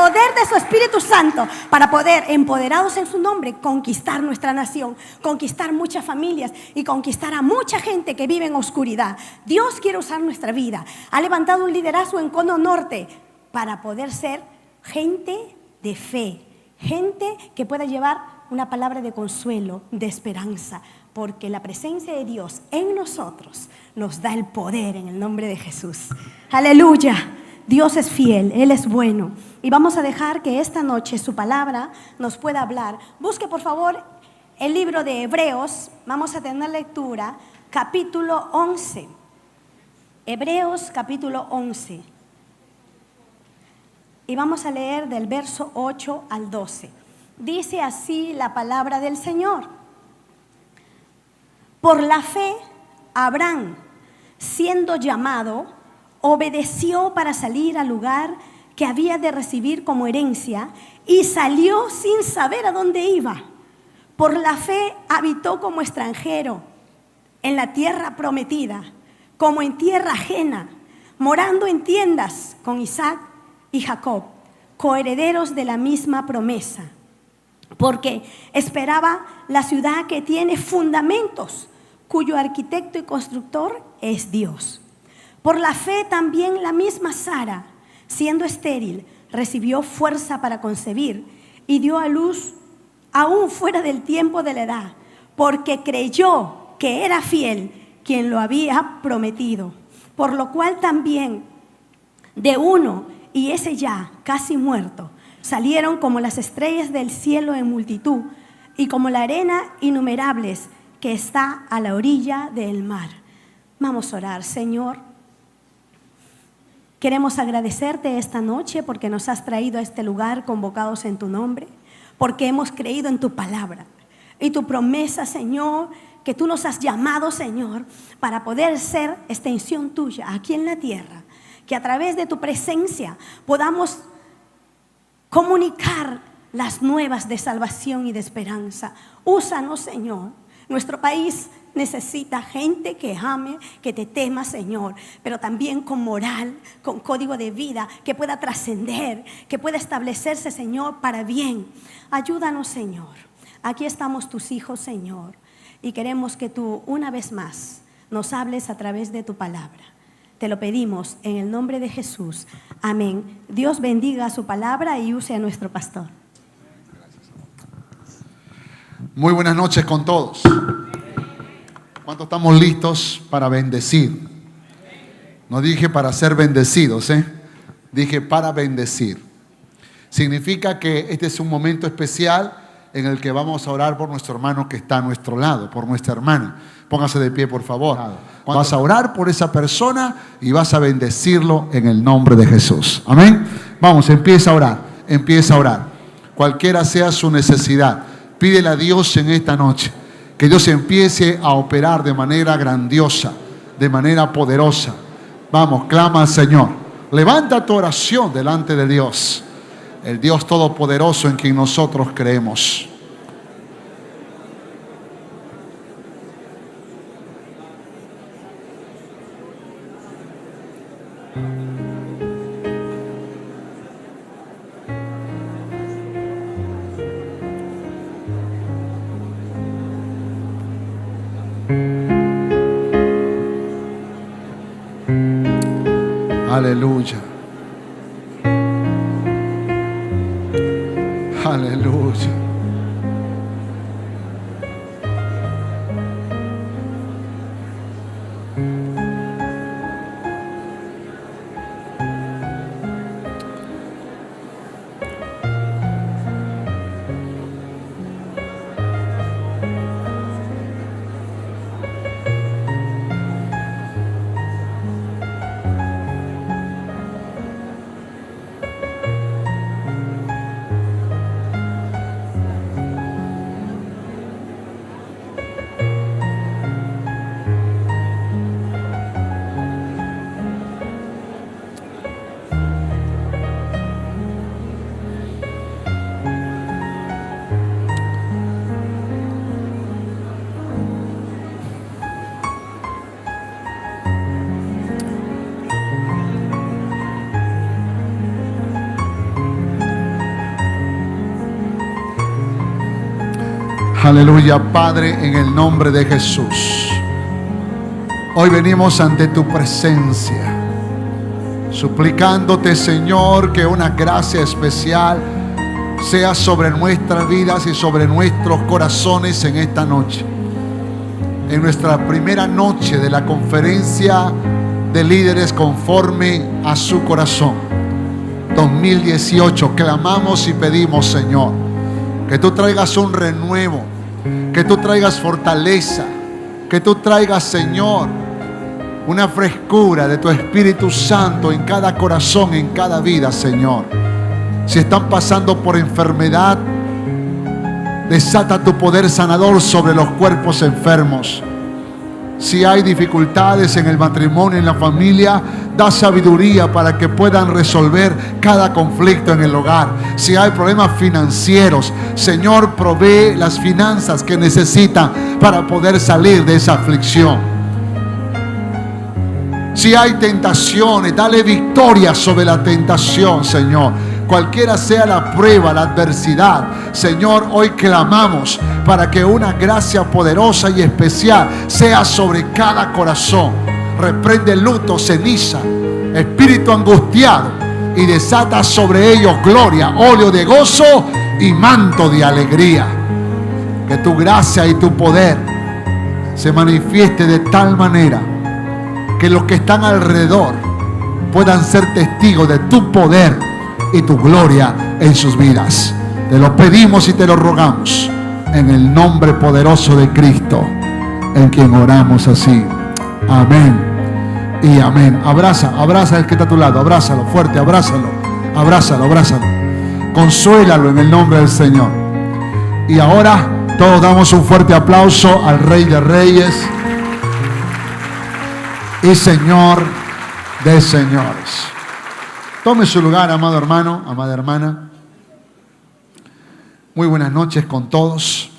poder de su Espíritu Santo, para poder, empoderados en su nombre, conquistar nuestra nación, conquistar muchas familias y conquistar a mucha gente que vive en oscuridad. Dios quiere usar nuestra vida. Ha levantado un liderazgo en Cono Norte para poder ser gente de fe, gente que pueda llevar una palabra de consuelo, de esperanza, porque la presencia de Dios en nosotros nos da el poder en el nombre de Jesús. Aleluya. Dios es fiel, Él es bueno. Y vamos a dejar que esta noche su palabra nos pueda hablar. Busque por favor el libro de Hebreos. Vamos a tener lectura, capítulo 11. Hebreos capítulo 11. Y vamos a leer del verso 8 al 12. Dice así la palabra del Señor. Por la fe, Abraham, siendo llamado, obedeció para salir al lugar que había de recibir como herencia y salió sin saber a dónde iba. Por la fe habitó como extranjero en la tierra prometida, como en tierra ajena, morando en tiendas con Isaac y Jacob, coherederos de la misma promesa, porque esperaba la ciudad que tiene fundamentos, cuyo arquitecto y constructor es Dios. Por la fe también la misma Sara, siendo estéril, recibió fuerza para concebir y dio a luz aún fuera del tiempo de la edad, porque creyó que era fiel quien lo había prometido. Por lo cual también de uno, y ese ya casi muerto, salieron como las estrellas del cielo en multitud y como la arena innumerables que está a la orilla del mar. Vamos a orar. Señor, queremos agradecerte esta noche porque nos has traído a este lugar convocados en tu nombre, porque hemos creído en tu palabra y tu promesa, Señor, que tú nos has llamado, Señor, para poder ser extensión tuya aquí en la tierra, que a través de tu presencia podamos comunicar las nuevas de salvación y de esperanza. Úsanos, Señor. Nuestro país necesita gente que ame, que te tema, Señor, pero también con moral, con código de vida, que pueda trascender, que pueda establecerse, Señor, para bien. Ayúdanos, Señor. Aquí estamos tus hijos, Señor, y queremos que tú una vez más nos hables a través de tu palabra. Te lo pedimos en el nombre de Jesús. Amén. Dios bendiga su palabra y use a nuestro pastor. Muy buenas noches con todos. ¿Cuántos estamos listos para bendecir? No dije para ser bendecidos, dije para bendecir. Significa que este es un momento especial en el que vamos a orar por nuestro hermano que está a nuestro lado, por nuestra hermana. Póngase de pie, por favor. Vas a orar por esa persona y vas a bendecirlo en el nombre de Jesús. Amén. Vamos, empieza a orar. Empieza a orar. Cualquiera sea su necesidad, pídele a Dios en esta noche que Dios empiece a operar de manera grandiosa, de manera poderosa. Vamos, clama al Señor. Levanta tu oración delante de Dios, el Dios todopoderoso en quien nosotros creemos. Aleluya. Aleluya. Aleluya, Padre, en el nombre de Jesús. Hoy venimos ante tu presencia, suplicándote, Señor, que una gracia especial sea sobre nuestras vidas y sobre nuestros corazones en esta noche. En nuestra primera noche de la conferencia de líderes conforme a su corazón 2018, clamamos y pedimos, Señor, que tú traigas un renuevo, que tú traigas fortaleza, que tú traigas, Señor, una frescura de tu Espíritu Santo en cada corazón, en cada vida, Señor. Si están pasando por enfermedad, desata tu poder sanador sobre los cuerpos enfermos. Si hay dificultades en el matrimonio, en la familia, da sabiduría para que puedan resolver cada conflicto en el hogar. Si hay problemas financieros, Señor, provee las finanzas que necesitan para poder salir de esa aflicción. Si hay tentaciones, dale victoria sobre la tentación, Señor. Cualquiera sea la prueba, la adversidad, Señor, hoy clamamos para que una gracia poderosa y especial sea sobre cada corazón. Reprende luto, ceniza, espíritu angustiado y desata sobre ellos gloria, óleo de gozo y manto de alegría. Que tu gracia y tu poder se manifieste de tal manera que los que están alrededor puedan ser testigos de tu poder y tu gloria en sus vidas. Te lo pedimos y te lo rogamos en el nombre poderoso de Cristo, en quien oramos así. Amén y amén. Abraza al que está a tu lado, abrázalo fuerte, abrázalo. Consuélalo en el nombre del Señor. Y ahora todos damos un fuerte aplauso al Rey de Reyes y Señor de señores. Tome su lugar, amado hermano, amada hermana. Muy buenas noches con todos.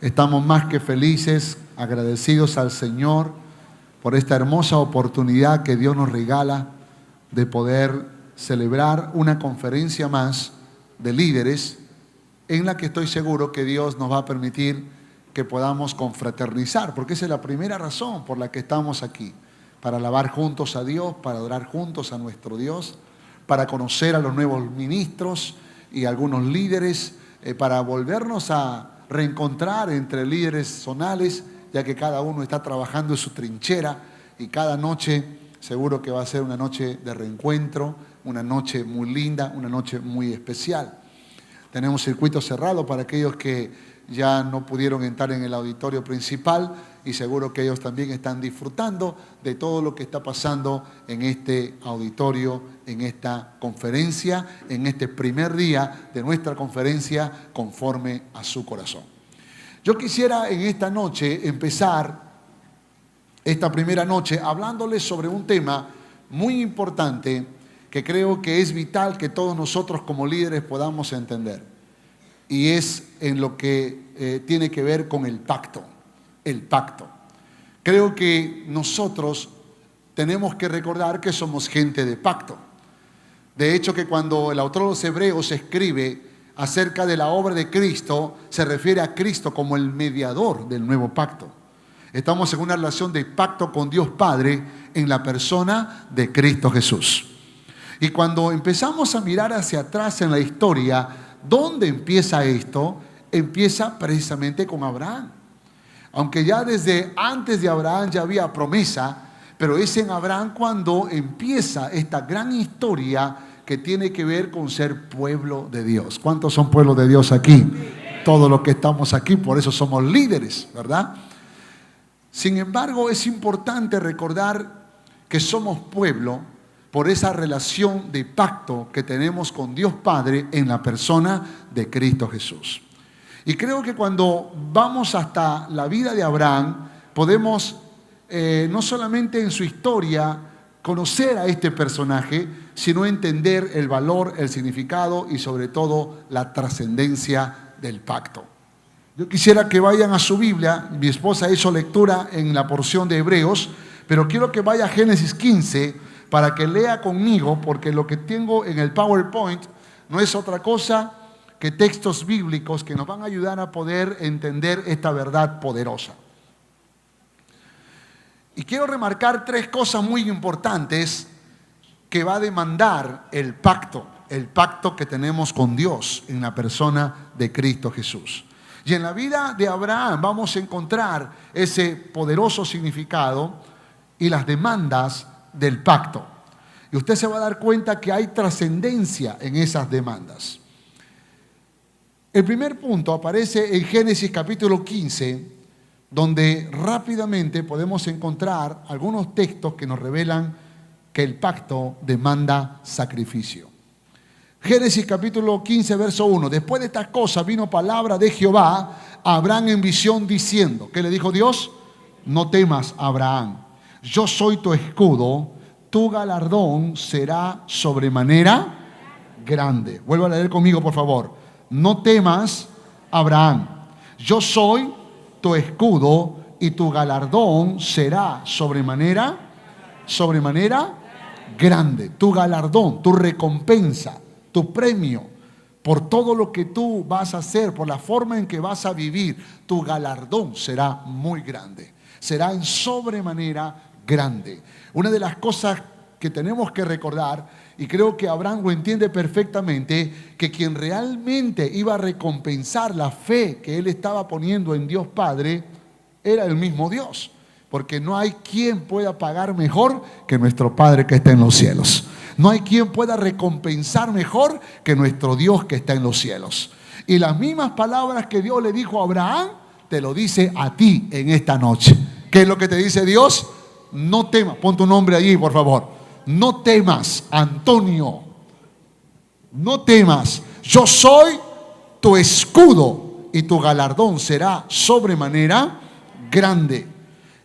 Estamos más que felices, agradecidos al Señor por esta hermosa oportunidad que Dios nos regala de poder celebrar una conferencia más de líderes en la que estoy seguro que Dios nos va a permitir que podamos confraternizar, porque esa es la primera razón por la que estamos aquí. Para alabar juntos a Dios, para adorar juntos a nuestro Dios, para conocer a los nuevos ministros y algunos líderes, para volvernos a reencontrar entre líderes zonales, ya que cada uno está trabajando en su trinchera y cada noche seguro que va a ser una noche de reencuentro, una noche muy linda, una noche muy especial. Tenemos circuito cerrado para aquellos que ya no pudieron entrar en el auditorio principal y seguro que ellos también están disfrutando de todo lo que está pasando en este auditorio, en esta conferencia, en este primer día de nuestra conferencia conforme a su corazón. Yo quisiera en esta noche empezar esta primera noche hablándoles sobre un tema muy importante que creo que es vital que todos nosotros como líderes podamos entender. Y es en lo que tiene que ver con el pacto. El pacto. Creo que nosotros tenemos que recordar que somos gente de pacto. De hecho, que cuando el autor de los Hebreos escribe acerca de la obra de Cristo, se refiere a Cristo como el mediador del nuevo pacto. Estamos en una relación de pacto con Dios Padre en la persona de Cristo Jesús. Y cuando empezamos a mirar hacia atrás en la historia, ¿dónde empieza esto? Empieza precisamente con Abraham. Aunque ya desde antes de Abraham ya había promesa, pero es en Abraham cuando empieza esta gran historia que tiene que ver con ser pueblo de Dios. ¿Cuántos son pueblos de Dios aquí? Todos los que estamos aquí, por eso somos líderes, ¿verdad? Sin embargo, es importante recordar que somos pueblo por esa relación de pacto que tenemos con Dios Padre en la persona de Cristo Jesús. Y creo que cuando vamos hasta la vida de Abraham, podemos no solamente en su historia conocer a este personaje, sino entender el valor, el significado y sobre todo la trascendencia del pacto. Yo quisiera que vayan a su Biblia. Mi esposa hizo lectura en la porción de Hebreos, pero quiero que vaya a Génesis 15 para que lea conmigo, porque lo que tengo en el PowerPoint no es otra cosa que textos bíblicos que nos van a ayudar a poder entender esta verdad poderosa. Y quiero remarcar 3 cosas muy importantes que va a demandar el pacto que tenemos con Dios en la persona de Cristo Jesús. Y en la vida de Abraham vamos a encontrar ese poderoso significado y las demandas del pacto. Y usted se va a dar cuenta que hay trascendencia en esas demandas. El primer punto aparece en Génesis capítulo 15, donde rápidamente podemos encontrar algunos textos que nos revelan que el pacto demanda sacrificio. Génesis capítulo 15, verso 1. Después de estas cosas vino palabra de Jehová a Abraham en visión diciendo, ¿qué le dijo Dios? No temas, Abraham, yo soy tu escudo, tu galardón será sobremanera grande. Vuelva a leer conmigo, por favor. No temas, Abraham, yo soy tu escudo y tu galardón será sobremanera grande. Tu galardón, tu recompensa, tu premio por todo lo que tú vas a hacer, por la forma en que vas a vivir, tu galardón será muy grande. Será en sobremanera grande. Una de las cosas que tenemos que recordar, y creo que Abraham lo entiende perfectamente, que quien realmente iba a recompensar la fe que él estaba poniendo en Dios Padre era el mismo Dios, porque no hay quien pueda pagar mejor que nuestro Padre que está en los cielos. No hay quien pueda recompensar mejor que nuestro Dios que está en los cielos. Y las mismas palabras que Dios le dijo a Abraham, te lo dice a ti en esta noche. ¿Qué es lo que te dice Dios? No temas. Pon tu nombre allí, por favor. No temas, Antonio. No temas. Yo soy tu escudo y tu galardón será sobremanera grande.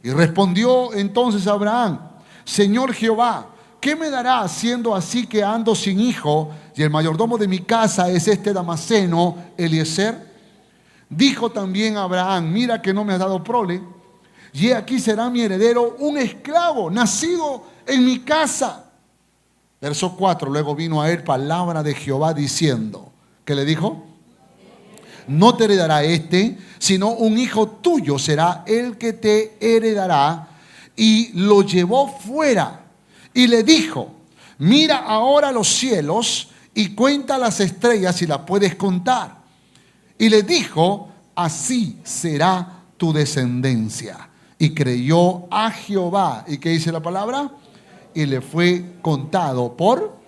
Y respondió entonces Abraham, Señor Jehová, ¿qué me dará siendo así que ando sin hijo y el mayordomo de mi casa es este Damaseno, Eliezer? Dijo también Abraham, mira que no me has dado prole, y aquí será mi heredero un esclavo nacido en mi casa. Verso 4, luego vino a él palabra de Jehová diciendo, ¿qué le dijo? No te heredará este, sino un hijo tuyo será el que te heredará. Y lo llevó fuera y le dijo, mira ahora los cielos y cuenta las estrellas si las puedes contar. Y le dijo, así será tu descendencia. Y creyó a Jehová. ¿Y qué dice la palabra? Y le fue contado por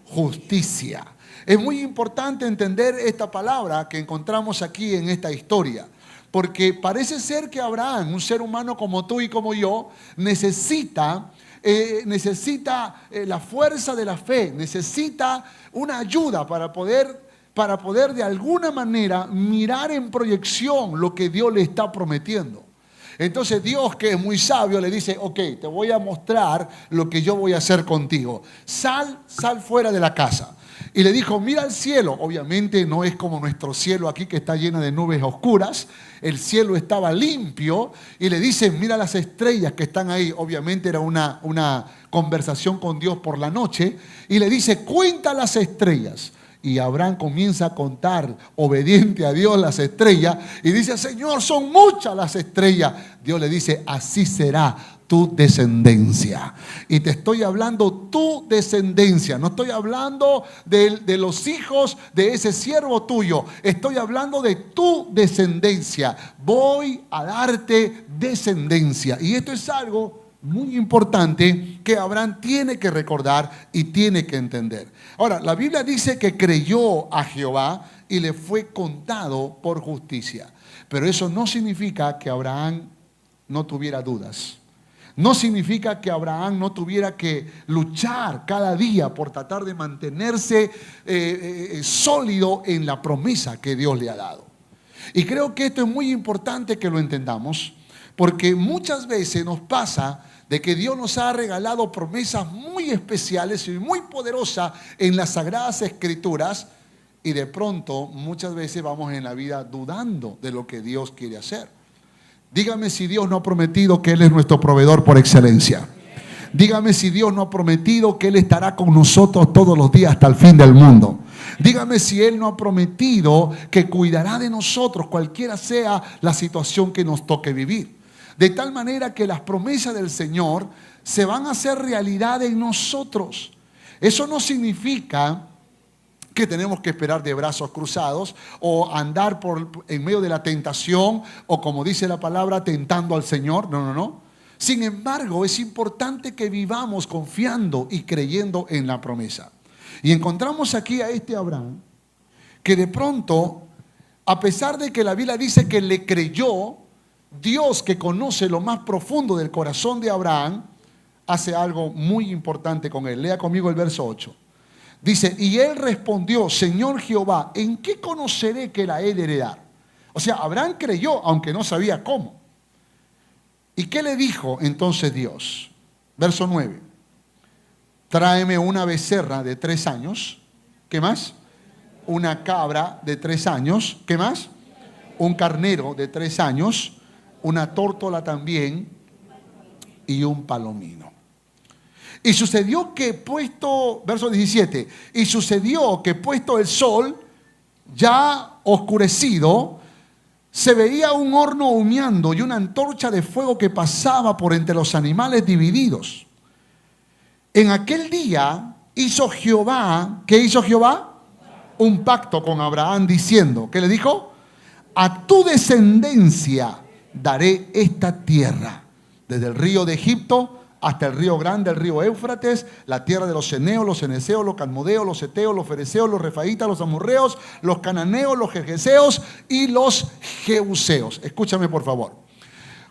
justicia. Es muy importante entender esta palabra que encontramos aquí en esta historia, porque parece ser que Abraham, un ser humano como tú y como yo, necesita la fuerza de la fe, necesita una ayuda para poder de alguna manera mirar en proyección lo que Dios le está prometiendo. Entonces Dios, que es muy sabio, le dice, ok, te voy a mostrar lo que yo voy a hacer contigo. Sal fuera de la casa. Y le dijo, mira el cielo. Obviamente no es como nuestro cielo aquí que está lleno de nubes oscuras. El cielo estaba limpio. Y le dice, mira las estrellas que están ahí. Obviamente era una conversación con Dios por la noche. Y le dice, cuenta las estrellas. Y Abraham comienza a contar, obediente a Dios, las estrellas. Y dice, Señor, son muchas las estrellas. Dios le dice, así será tu descendencia. Y te estoy hablando tu descendencia. No estoy hablando de los hijos de ese siervo tuyo. Estoy hablando de tu descendencia. Voy a darte descendencia. Y esto es algo muy importante que Abraham tiene que recordar y tiene que entender. Ahora, la Biblia dice que creyó a Jehová y le fue contado por justicia. Pero eso no significa que Abraham no tuviera dudas. No significa que Abraham no tuviera que luchar cada día por tratar de mantenerse sólido en la promesa que Dios le ha dado. Y creo que esto es muy importante que lo entendamos, porque muchas veces nos pasa de que Dios nos ha regalado promesas muy especiales y muy poderosas en las Sagradas Escrituras, y de pronto muchas veces vamos en la vida dudando de lo que Dios quiere hacer. Dígame si Dios no ha prometido que Él es nuestro proveedor por excelencia. Dígame si Dios no ha prometido que Él estará con nosotros todos los días hasta el fin del mundo. Dígame si Él no ha prometido que cuidará de nosotros, cualquiera sea la situación que nos toque vivir. De tal manera que las promesas del Señor se van a hacer realidad en nosotros. Eso no significa que tenemos que esperar de brazos cruzados o andar en medio de la tentación o, como dice la palabra, tentando al Señor. No, no, no. Sin embargo, es importante que vivamos confiando y creyendo en la promesa. Y encontramos aquí a este Abraham que de pronto, a pesar de que la Biblia dice que le creyó, Dios, que conoce lo más profundo del corazón de Abraham, hace algo muy importante con él. Lea conmigo el verso 8. Dice, y él respondió: Señor Jehová, ¿en qué conoceré que la he de heredar? O sea, Abraham creyó, aunque no sabía cómo. ¿Y qué le dijo entonces Dios? Verso 9. Tráeme una becerra de 3 años. ¿Qué más? Una cabra de 3 años. ¿Qué más? Un carnero de 3 años. Una tórtola también. Y un palomino. Y sucedió que puesto, verso 17, y sucedió que puesto el sol, ya oscurecido, se veía un horno humeando y una antorcha de fuego que pasaba por entre los animales divididos. En aquel día hizo Jehová, ¿qué hizo Jehová? Un pacto con Abraham diciendo, ¿qué le dijo? A tu descendencia daré esta tierra, desde el río de Egipto hasta el río grande, el río Éufrates, la tierra de los ceneos, los ceneseos, los calmodeos, los heteos, los fereceos, los refaitas, los amorreos, los cananeos, los gergeseos y los jebuseos. Escúchame por favor.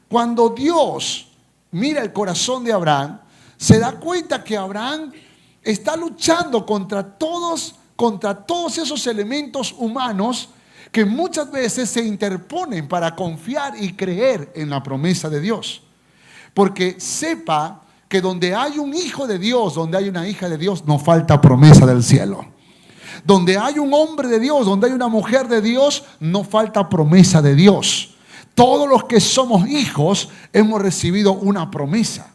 Cuando Dios mira el corazón de Abraham, se da cuenta que Abraham está luchando contra todos esos elementos humanos que muchas veces se interponen para confiar y creer en la promesa de Dios. Porque sepa que donde hay un hijo de Dios, donde hay una hija de Dios, no falta promesa del cielo. Donde hay un hombre de Dios, donde hay una mujer de Dios, no falta promesa de Dios. Todos los que somos hijos hemos recibido una promesa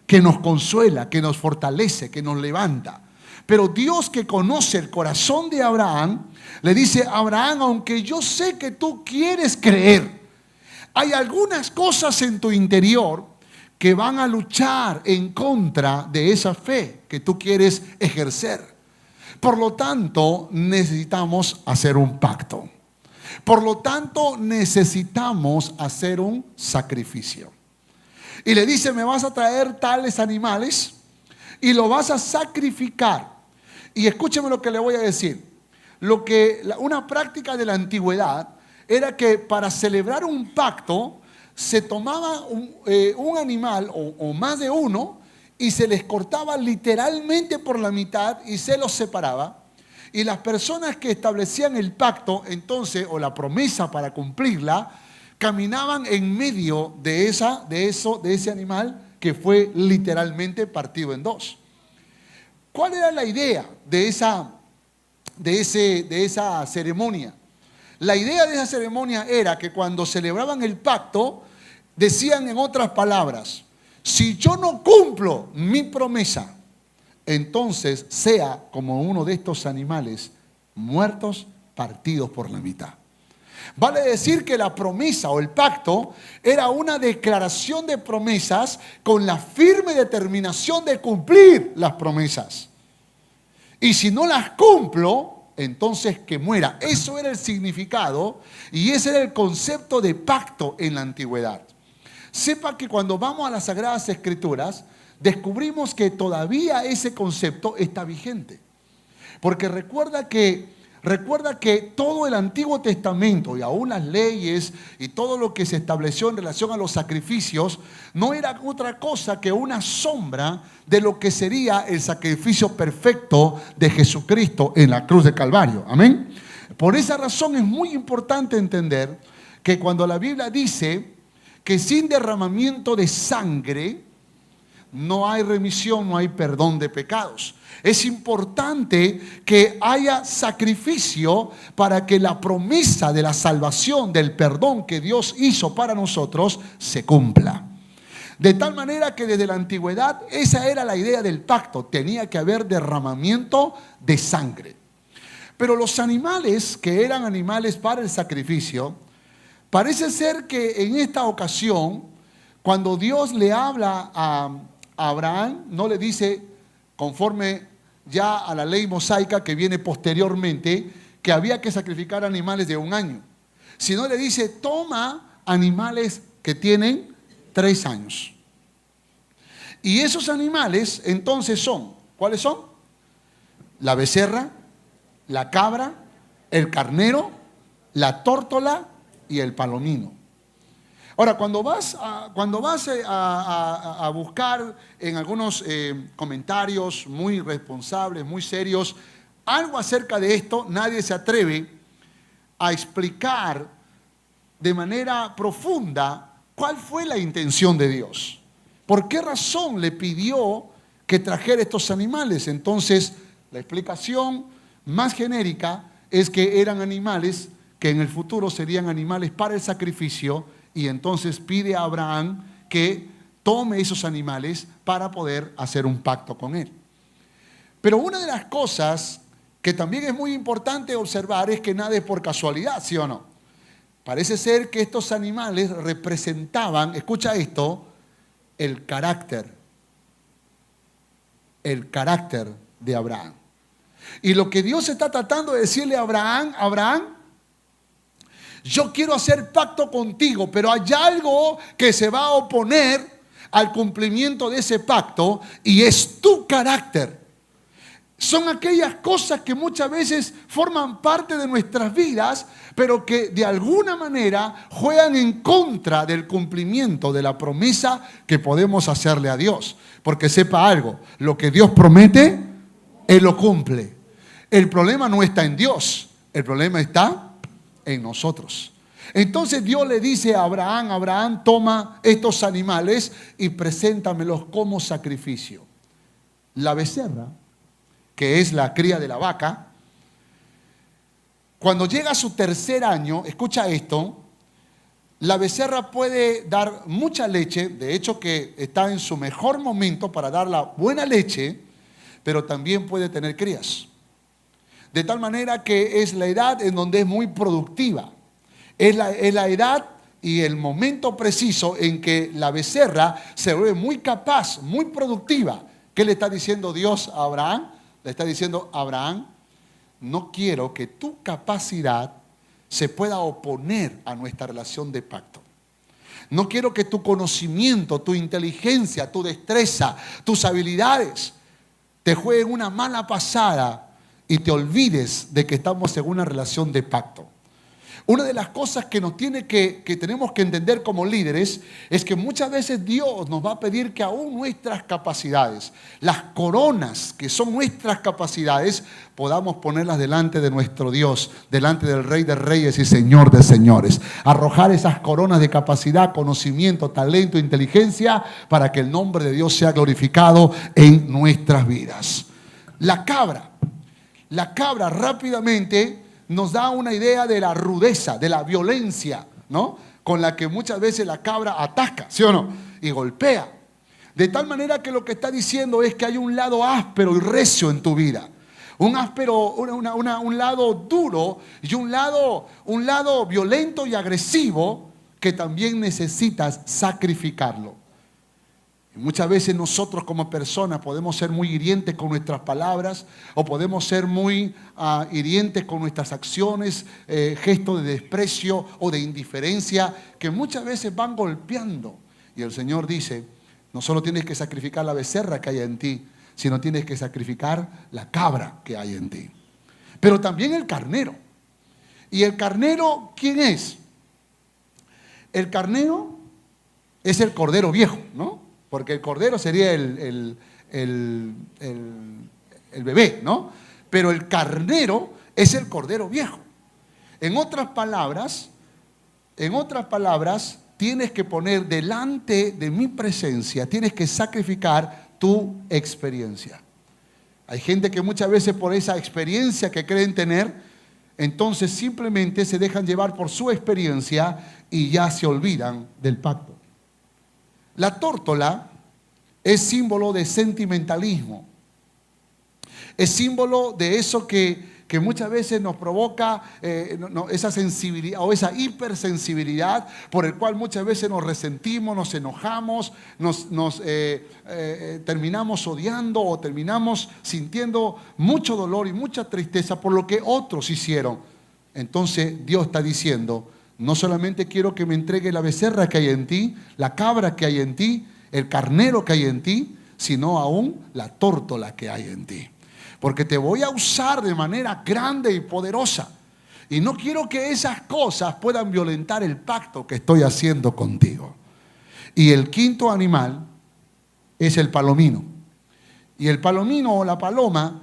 que nos consuela, que nos fortalece, que nos levanta. Pero Dios, que conoce el corazón de Abraham, le dice: Abraham, aunque yo sé que tú quieres creer, hay algunas cosas en tu interior que van a luchar en contra de esa fe que tú quieres ejercer. Por lo tanto, necesitamos hacer un pacto. Por lo tanto, necesitamos hacer un sacrificio. Y le dice: me vas a traer tales animales y lo vas a sacrificar. Y escúcheme lo que le voy a decir. Una práctica de la antigüedad era que para celebrar un pacto se tomaba un animal o más de uno y se les cortaba literalmente por la mitad y se los separaba. Y las personas que establecían el pacto entonces, o la promesa para cumplirla, caminaban en medio de ese animal que fue literalmente partido en dos. ¿Cuál era la idea de esa ceremonia? La idea de esa ceremonia era que cuando celebraban el pacto, decían en otras palabras: si yo no cumplo mi promesa, entonces sea como uno de estos animales muertos, partidos por la mitad. Vale decir que la promesa o el pacto era una declaración de promesas con la firme determinación de cumplir las promesas. Y si no las cumplo, entonces que muera. Eso era el significado y ese era el concepto de pacto en la antigüedad. Sepa que cuando vamos a las Sagradas Escrituras, descubrimos que todavía ese concepto está vigente. Porque recuerda que todo el Antiguo Testamento y aún las leyes y todo lo que se estableció en relación a los sacrificios no era otra cosa que una sombra de lo que sería el sacrificio perfecto de Jesucristo en la cruz de Calvario. Amén. Por esa razón es muy importante entender que cuando la Biblia dice que sin derramamiento de sangre no hay remisión, no hay perdón de pecados. Es importante que haya sacrificio para que la promesa de la salvación, del perdón que Dios hizo para nosotros, se cumpla. De tal manera que desde la antigüedad esa era la idea del pacto. Tenía que haber derramamiento de sangre. Pero los animales que eran animales para el sacrificio, parece ser que en esta ocasión, cuando Dios le habla a Abraham, no le dice, conforme ya a la ley mosaica que viene posteriormente, que había que sacrificar animales de 1 año, sino le dice, toma animales que tienen 3 años. Y esos animales entonces son, ¿cuáles son? La becerra, la cabra, el carnero, la tórtola y el palomino. Ahora, cuando vas a buscar en algunos comentarios muy responsables, muy serios, algo acerca de esto, nadie se atreve a explicar de manera profunda cuál fue la intención de Dios. ¿Por qué razón le pidió que trajera estos animales? Entonces, la explicación más genérica es que eran animales que en el futuro serían animales para el sacrificio, y entonces pide a Abraham que tome esos animales para poder hacer un pacto con él. Pero una de las cosas que también es muy importante observar es que nada es por casualidad, ¿sí o no? Parece ser que estos animales representaban, escucha esto, el carácter de Abraham. Y lo que Dios está tratando de decirle a Abraham, Abraham, yo quiero hacer pacto contigo, pero hay algo que se va a oponer al cumplimiento de ese pacto, y es tu carácter. Son aquellas cosas que muchas veces forman parte de nuestras vidas, pero que de alguna manera juegan en contra del cumplimiento de la promesa que podemos hacerle a Dios. Porque sepa algo, lo que Dios promete, Él lo cumple. El problema no está en Dios, el problema está en nosotros. Entonces Dios le dice a Abraham, Abraham, toma estos animales y preséntamelos como sacrificio. La becerra, que es la cría de la vaca, cuando llega a su 3er año, escucha esto, la becerra puede dar mucha leche, de hecho que está en su mejor momento para dar la buena leche, pero también puede tener crías. De tal manera que es la edad en donde es muy productiva. Es la edad y el momento preciso en que la becerra se vuelve muy capaz, muy productiva. ¿Qué le está diciendo Dios a Abraham? Le está diciendo, Abraham, no quiero que tu capacidad se pueda oponer a nuestra relación de pacto. No quiero que tu conocimiento, tu inteligencia, tu destreza, tus habilidades te jueguen una mala pasada y te olvides de que estamos en una relación de pacto. Una de las cosas que tenemos que entender como líderes es que muchas veces Dios nos va a pedir que aún nuestras capacidades, las coronas que son nuestras capacidades, podamos ponerlas delante de nuestro Dios, delante del Rey de Reyes y Señor de Señores. Arrojar esas coronas de capacidad, conocimiento, talento, inteligencia, para que el nombre de Dios sea glorificado en nuestras vidas. La cabra rápidamente nos da una idea de la rudeza, de la violencia, ¿no? Con la que muchas veces la cabra ataca, ¿sí o no? Y golpea. De tal manera que lo que está diciendo es que hay un lado áspero y recio en tu vida. Un lado duro y un lado violento y agresivo que también necesitas sacrificarlo. Y muchas veces nosotros como personas podemos ser muy hirientes con nuestras palabras, o podemos ser muy hirientes con nuestras acciones, gestos de desprecio o de indiferencia que muchas veces van golpeando. Y el Señor dice, no solo tienes que sacrificar la becerra que hay en ti, sino tienes que sacrificar la cabra que hay en ti. Pero también el carnero. ¿Y el carnero quién es? El carnero es el cordero viejo, ¿no? Porque el cordero sería el bebé, ¿no? Pero el carnero es el cordero viejo. En otras palabras, tienes que poner delante de mi presencia, tienes que sacrificar tu experiencia. Hay gente que muchas veces por esa experiencia que creen tener, entonces simplemente se dejan llevar por su experiencia y ya se olvidan del pacto. La tórtola es símbolo de sentimentalismo. Es símbolo de eso que que muchas veces nos provoca esa sensibilidad o esa hipersensibilidad por el cual muchas veces nos resentimos, nos enojamos, terminamos odiando o terminamos sintiendo mucho dolor y mucha tristeza por lo que otros hicieron. Entonces Dios está diciendo, no solamente quiero que me entregue la becerra que hay en ti, la cabra que hay en ti, el carnero que hay en ti, sino aún la tórtola que hay en ti. Porque te voy a usar de manera grande y poderosa. Y no quiero que esas cosas puedan violentar el pacto que estoy haciendo contigo. Y el quinto animal es el palomino. Y el palomino o la paloma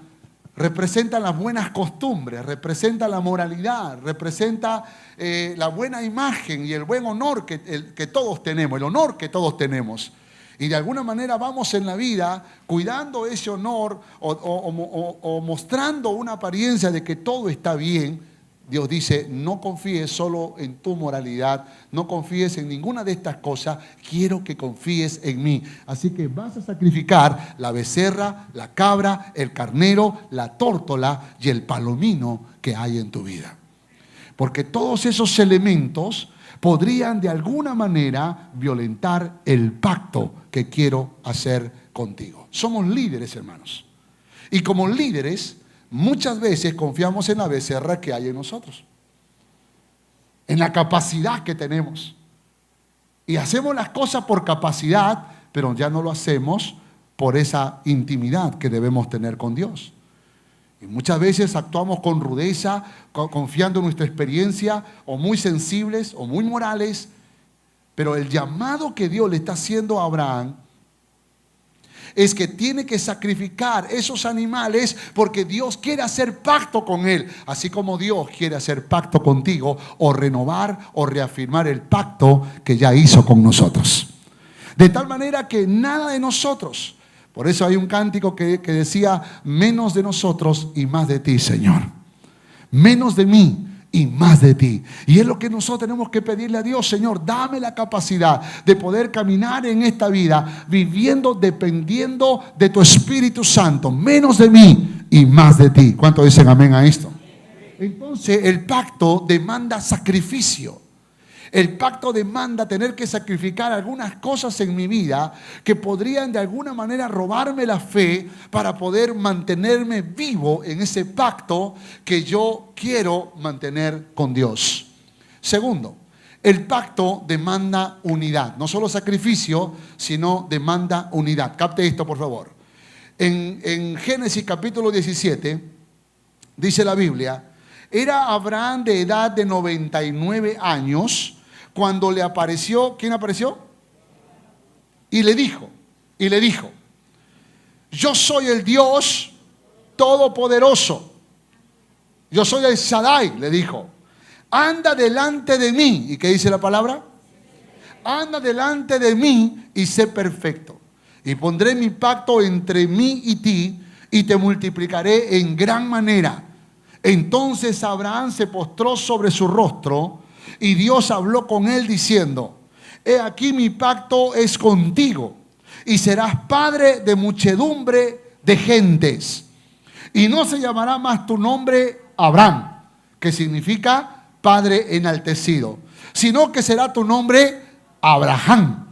representa las buenas costumbres, representa la moralidad, representa la buena imagen y el buen honor que todos tenemos, el honor que todos tenemos. Y de alguna manera vamos en la vida cuidando ese honor o mostrando una apariencia de que todo está bien. Dios dice, no confíes solo en tu moralidad, no confíes en ninguna de estas cosas, quiero que confíes en mí. Así que vas a sacrificar la becerra, la cabra, el carnero, la tórtola y el palomino que hay en tu vida. Porque todos esos elementos podrían de alguna manera violentar el pacto que quiero hacer contigo. Somos líderes, hermanos. Y como líderes, muchas veces confiamos en la becerra que hay en nosotros, en la capacidad que tenemos. Y hacemos las cosas por capacidad, pero ya no lo hacemos por esa intimidad que debemos tener con Dios. Y muchas veces actuamos con rudeza, confiando en nuestra experiencia, o muy sensibles, o muy morales. Pero el llamado que Dios le está haciendo a Abraham es que tiene que sacrificar esos animales porque Dios quiere hacer pacto con él. Así como Dios quiere hacer pacto contigo o renovar o reafirmar el pacto que ya hizo con nosotros. De tal manera que nada de nosotros. Por eso hay un cántico que decía, menos de nosotros y más de ti, Señor. Menos de mí y más de ti. Y es lo que nosotros tenemos que pedirle a Dios. Señor, dame la capacidad de poder caminar en esta vida viviendo, dependiendo de tu Espíritu Santo. Menos de mí y más de ti. ¿Cuántos dicen amén a esto? Entonces el pacto demanda sacrificio. El pacto demanda tener que sacrificar algunas cosas en mi vida que podrían de alguna manera robarme la fe para poder mantenerme vivo en ese pacto que yo quiero mantener con Dios. Segundo, el pacto demanda unidad. No solo sacrificio, sino demanda unidad. Capte esto, por favor. En Génesis capítulo 17, dice la Biblia, era Abraham de edad de 99 años cuando le apareció, ¿quién apareció? Y le dijo, yo soy el Dios Todopoderoso. Yo soy el Shaddai, le dijo. Anda delante de mí. ¿Y qué dice la palabra? Anda delante de mí y sé perfecto. Y pondré mi pacto entre mí y ti y te multiplicaré en gran manera. Entonces Abraham se postró sobre su rostro y Dios habló con él diciendo, he aquí mi pacto es contigo y serás padre de muchedumbre de gentes. Y no se llamará más tu nombre Abraham, que significa padre enaltecido, sino que será tu nombre Abraham,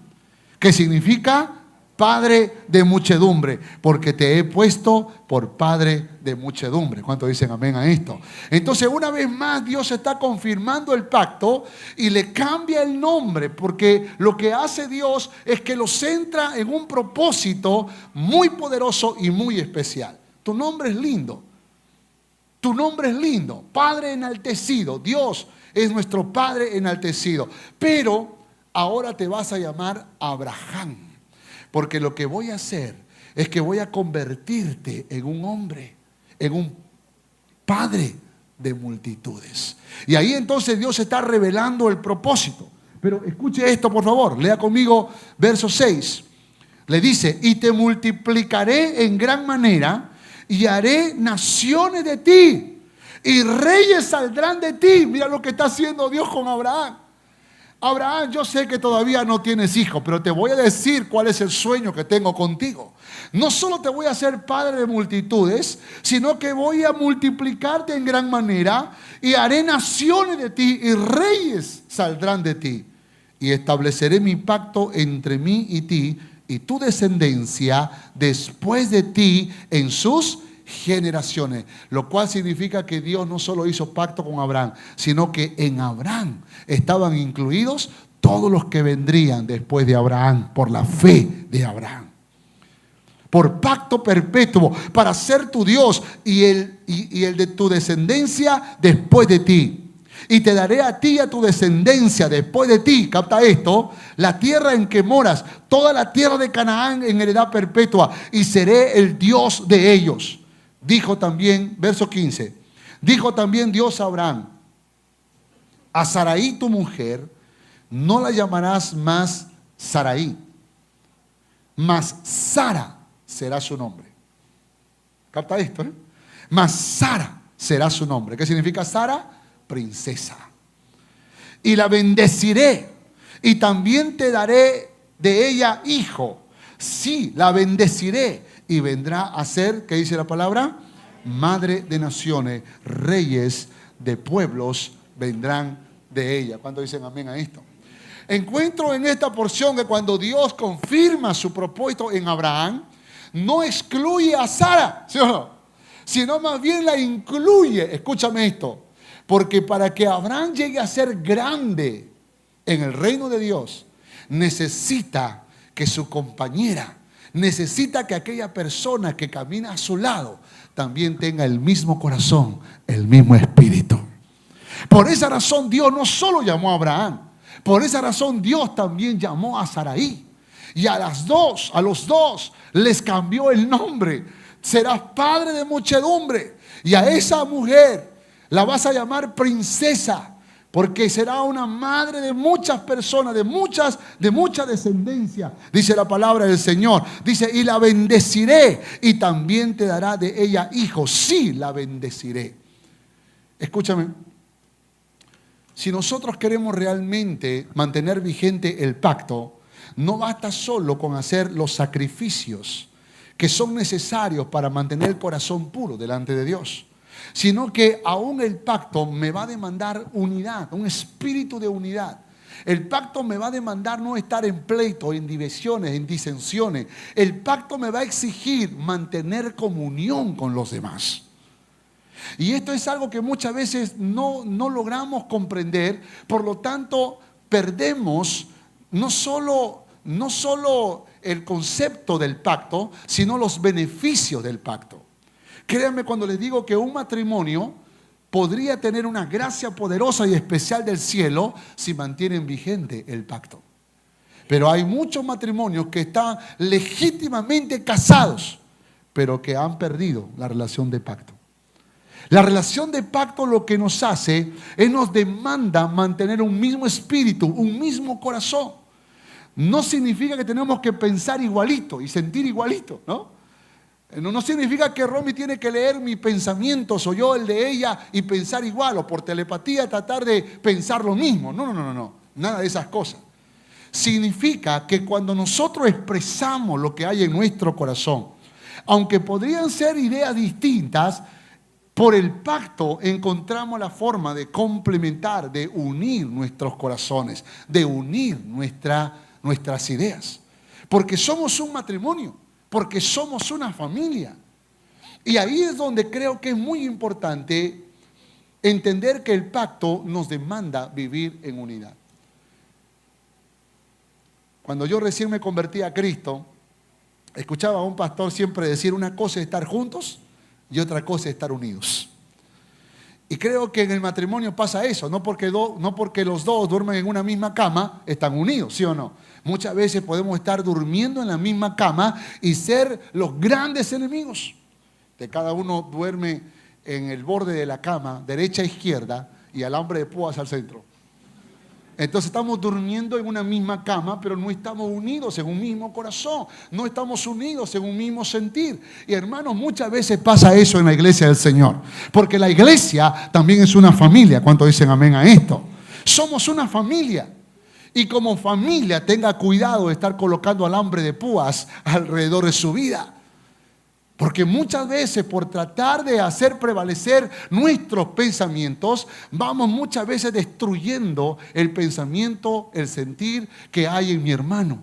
que significa padre de muchedumbre, porque te he puesto por padre de muchedumbre. ¿Cuántos dicen amén a esto? Entonces, una vez más, Dios está confirmando el pacto y le cambia el nombre, porque lo que hace Dios es que lo centra en un propósito muy poderoso y muy especial. Tu nombre es lindo. Tu nombre es lindo. Padre enaltecido. Dios es nuestro Padre enaltecido. Pero ahora te vas a llamar Abraham. Porque lo que voy a hacer es que voy a convertirte en un hombre, en un padre de multitudes. Y ahí entonces Dios está revelando el propósito. Pero escuche esto, por favor. Lea conmigo verso 6. Le dice, y te multiplicaré en gran manera y haré naciones de ti y reyes saldrán de ti. Mira lo que está haciendo Dios con Abraham. Abraham, yo sé que todavía no tienes hijos, pero te voy a decir cuál es el sueño que tengo contigo. No solo te voy a hacer padre de multitudes, sino que voy a multiplicarte en gran manera y haré naciones de ti y reyes saldrán de ti. Y estableceré mi pacto entre mí y ti y tu descendencia después de ti en sus generaciones. Lo cual significa que Dios no solo hizo pacto con Abraham, sino que en Abraham estaban incluidos todos los que vendrían después de Abraham, por la fe de Abraham. Por pacto perpetuo, para ser tu Dios y el de tu descendencia después de ti. Y te daré a ti y a tu descendencia después de ti, capta esto, la tierra en que moras, toda la tierra de Canaán en heredad perpetua, y seré el Dios de ellos. Dijo también, verso 15, dijo también Dios a Abraham: a Sarai tu mujer no la llamarás más Sarai, mas Sara será su nombre. Capta esto, ¿eh? Mas Sara será su nombre. ¿Qué significa Sara? Princesa. Y la bendeciré y también te daré de ella hijo. Sí, la bendeciré y vendrá a ser, ¿qué dice la palabra? Madre de naciones, reyes de pueblos vendrán de ella. ¿Cuántos dicen amén a esto? Encuentro en esta porción que cuando Dios confirma su propósito en Abraham, no excluye a Sara, ¿sí o no? Sino más bien la incluye. Escúchame esto. Porque para que Abraham llegue a ser grande en el reino de Dios, necesita que su compañera, necesita que aquella persona que camina a su lado también tenga el mismo corazón, el mismo espíritu. Por esa razón Dios no solo llamó a Abraham, por esa razón Dios también llamó a Sarai. Y a los dos les cambió el nombre. Serás padre de muchedumbre. Y a esa mujer la vas a llamar princesa, porque será una madre de muchas personas, de mucha descendencia, dice la palabra del Señor. Dice, y la bendeciré y también te dará de ella hijos. Sí, la bendeciré. Escúchame, si nosotros queremos realmente mantener vigente el pacto, no basta solo con hacer los sacrificios que son necesarios para mantener el corazón puro delante de Dios, sino que aún el pacto me va a demandar unidad, un espíritu de unidad. El pacto me va a demandar no estar en pleito, en divisiones, en disensiones. El pacto me va a exigir mantener comunión con los demás. Y esto es algo que muchas veces no logramos comprender. Por lo tanto, perdemos no solo el concepto del pacto, sino los beneficios del pacto. Créanme cuando les digo que un matrimonio podría tener una gracia poderosa y especial del cielo si mantienen vigente el pacto. Pero hay muchos matrimonios que están legítimamente casados, pero que han perdido la relación de pacto. La relación de pacto lo que nos hace es nos demanda mantener un mismo espíritu, un mismo corazón. No significa que tenemos que pensar igualito y sentir igualito, ¿no? No significa que Romy tiene que leer mis pensamientos o yo el de ella y pensar igual, o por telepatía tratar de pensar lo mismo. No. Nada de esas cosas. Significa que cuando nosotros expresamos lo que hay en nuestro corazón, aunque podrían ser ideas distintas, por el pacto encontramos la forma de complementar, de unir nuestros corazones, de unir nuestras ideas. Porque somos un matrimonio. Porque somos una familia. Y ahí es donde creo que es muy importante entender que el pacto nos demanda vivir en unidad. Cuando yo recién me convertí a Cristo, escuchaba a un pastor siempre decir: una cosa es estar juntos y otra cosa es estar unidos. Y creo que en el matrimonio pasa eso, no porque los dos duermen en una misma cama, están unidos, ¿sí o no? Muchas veces podemos estar durmiendo en la misma cama y ser los grandes enemigos. Que cada uno duerme en el borde de la cama, derecha a izquierda, y alambre de púas al centro. Entonces estamos durmiendo en una misma cama, pero no estamos unidos en un mismo corazón. No estamos unidos en un mismo sentir. Y hermanos, muchas veces pasa eso en la iglesia del Señor. Porque la iglesia también es una familia. ¿Cuántos dicen amén a esto? Somos una familia. Y como familia tenga cuidado de estar colocando alambre de púas alrededor de su vida. Porque muchas veces por tratar de hacer prevalecer nuestros pensamientos, vamos muchas veces destruyendo el pensamiento, el sentir que hay en mi hermano.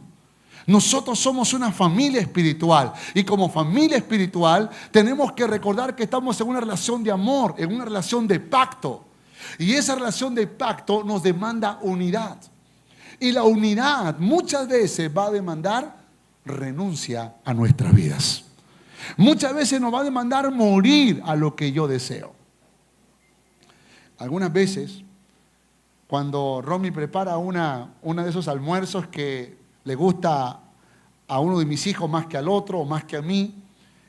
Nosotros somos una familia espiritual y como familia espiritual tenemos que recordar que estamos en una relación de amor, en una relación de pacto. Y esa relación de pacto nos demanda unidad. Y la unidad muchas veces va a demandar renuncia a nuestras vidas. Muchas veces nos va a demandar morir a lo que yo deseo. Algunas veces, cuando Romy prepara una de esos almuerzos que le gusta a uno de mis hijos más que al otro o más que a mí,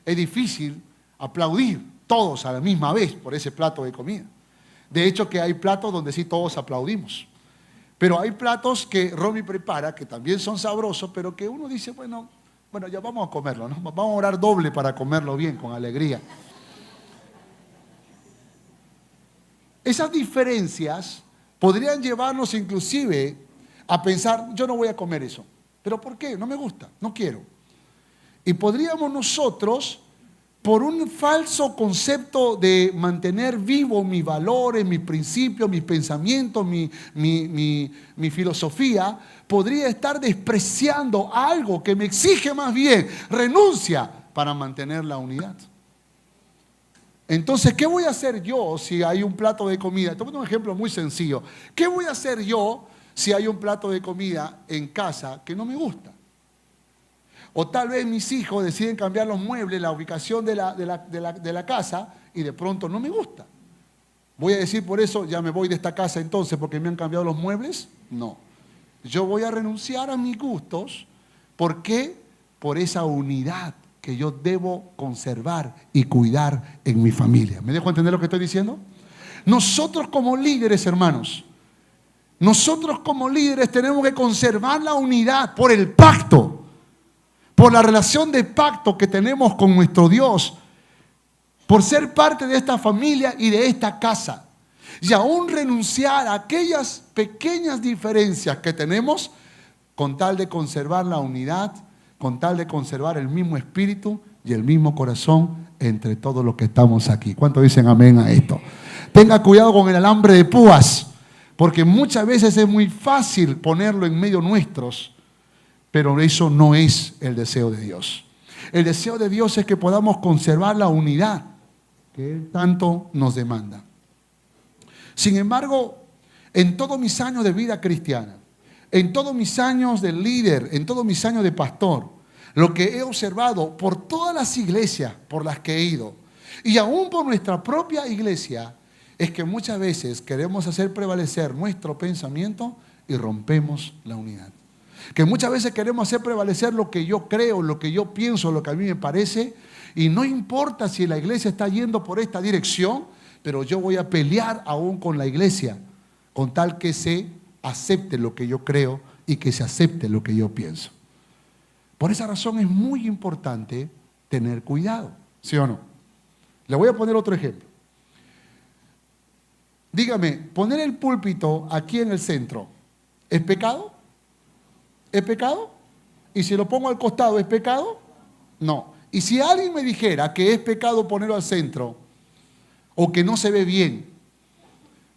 es difícil aplaudir todos a la misma vez por ese plato de comida. De hecho, que hay platos donde sí todos aplaudimos. Pero hay platos que Romy prepara, que también son sabrosos, pero que uno dice, bueno, ya vamos a comerlo, ¿no? Vamos a orar doble para comerlo bien, con alegría. Esas diferencias podrían llevarnos inclusive a pensar, yo no voy a comer eso. ¿Pero por qué? No me gusta, no quiero. Y podríamos nosotros, por un falso concepto de mantener vivo mis valores, mis principios, mis pensamientos, mi filosofía, podría estar despreciando algo que me exige más bien renuncia para mantener la unidad. Entonces, ¿qué voy a hacer yo si hay un plato de comida? Te pongo un ejemplo muy sencillo. ¿Qué voy a hacer yo si hay un plato de comida en casa que no me gusta? O tal vez mis hijos deciden cambiar los muebles, la ubicación de la casa y de pronto no me gusta. ¿Voy a decir por eso ya me voy de esta casa entonces porque me han cambiado los muebles? No. Yo voy a renunciar a mis gustos. ¿Por qué? Por esa unidad que yo debo conservar y cuidar en mi familia. ¿Me dejo entender lo que estoy diciendo? Nosotros como líderes, hermanos, nosotros como líderes tenemos que conservar la unidad por el pacto, por la relación de pacto que tenemos con nuestro Dios, por ser parte de esta familia y de esta casa. Y aún renunciar a aquellas pequeñas diferencias que tenemos con tal de conservar la unidad, con tal de conservar el mismo espíritu y el mismo corazón entre todos los que estamos aquí. ¿Cuántos dicen amén a esto? Tenga cuidado con el alambre de púas, porque muchas veces es muy fácil ponerlo en medio nuestros, pero eso no es el deseo de Dios. El deseo de Dios es que podamos conservar la unidad que Él tanto nos demanda. Sin embargo, en todos mis años de vida cristiana, en todos mis años de líder, en todos mis años de pastor, lo que he observado por todas las iglesias por las que he ido, y aún por nuestra propia iglesia, es que muchas veces queremos hacer prevalecer nuestro pensamiento y rompemos la unidad. Que muchas veces queremos hacer prevalecer lo que yo creo, lo que yo pienso, lo que a mí me parece, y no importa si la iglesia está yendo por esta dirección, pero yo voy a pelear aún con la iglesia, con tal que se acepte lo que yo creo y que se acepte lo que yo pienso. Por esa razón es muy importante tener cuidado, ¿sí o no? Le voy a poner otro ejemplo. Dígame, poner el púlpito aquí en el centro, ¿es pecado? ¿Es pecado? ¿Y si lo pongo al costado, es pecado? No. Y si alguien me dijera que es pecado ponerlo al centro o que no se ve bien,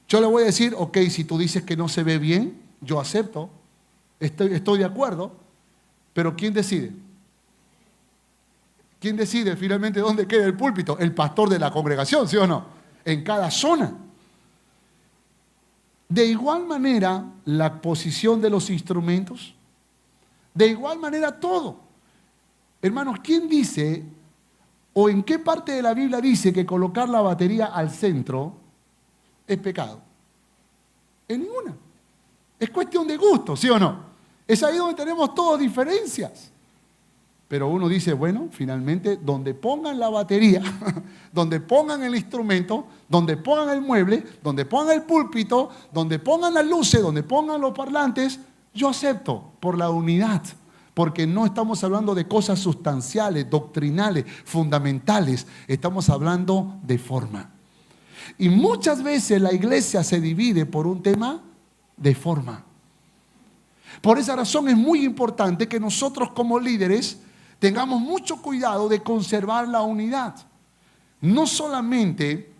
yo le voy a decir, ok, si tú dices que no se ve bien, yo acepto, estoy de acuerdo, pero ¿quién decide? ¿Quién decide finalmente dónde queda el púlpito? El pastor de la congregación, ¿sí o no? En cada zona. De igual manera, la posición de los instrumentos, de igual manera todo. Hermanos, ¿quién dice o en qué parte de la Biblia dice que colocar la batería al centro es pecado? En ninguna. Es cuestión de gusto, ¿sí o no? Es ahí donde tenemos todas diferencias. Pero uno dice, bueno, finalmente, donde pongan la batería, donde pongan el instrumento, donde pongan el mueble, donde pongan el púlpito, donde pongan las luces, donde pongan los parlantes, yo acepto por la unidad. Porque no estamos hablando de cosas sustanciales, doctrinales, fundamentales. Estamos hablando de forma. Y muchas veces la iglesia se divide por un tema de forma. Por esa razón es muy importante que nosotros como líderes tengamos mucho cuidado de conservar la unidad. No solamente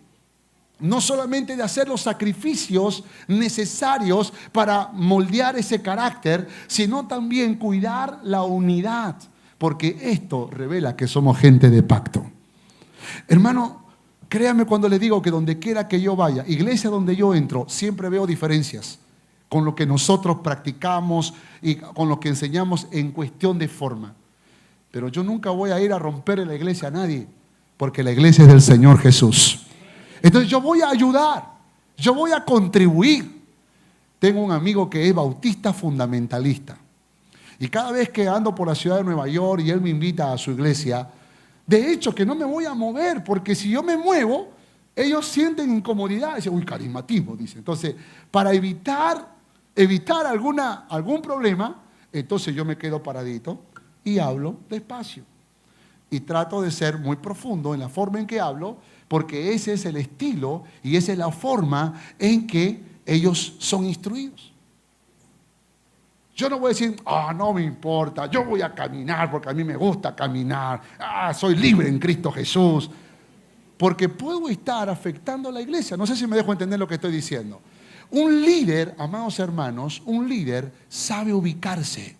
de hacer los sacrificios necesarios para moldear ese carácter, sino también cuidar la unidad, porque esto revela que somos gente de pacto. Hermano, créame cuando le digo que donde quiera que yo vaya, iglesia donde yo entro, siempre veo diferencias con lo que nosotros practicamos y con lo que enseñamos en cuestión de forma. Pero yo nunca voy a ir a romper la iglesia a nadie, porque la iglesia es del Señor Jesús. Entonces yo voy a ayudar, yo voy a contribuir. Tengo un amigo que es bautista fundamentalista. Y cada vez que ando por la ciudad de Nueva York y él me invita a su iglesia, de hecho que no me voy a mover, porque si yo me muevo, ellos sienten incomodidad. Dicen, uy, carismatismo, dice. Entonces, para evitar algún problema, entonces yo me quedo paradito y hablo despacio. Y trato de ser muy profundo en la forma en que hablo, porque ese es el estilo y esa es la forma en que ellos son instruidos. Yo no voy a decir, no me importa, yo voy a caminar porque a mí me gusta caminar, soy libre en Cristo Jesús, porque puedo estar afectando a la iglesia. No sé si me dejo entender lo que estoy diciendo. Un líder, amados hermanos, un líder sabe ubicarse.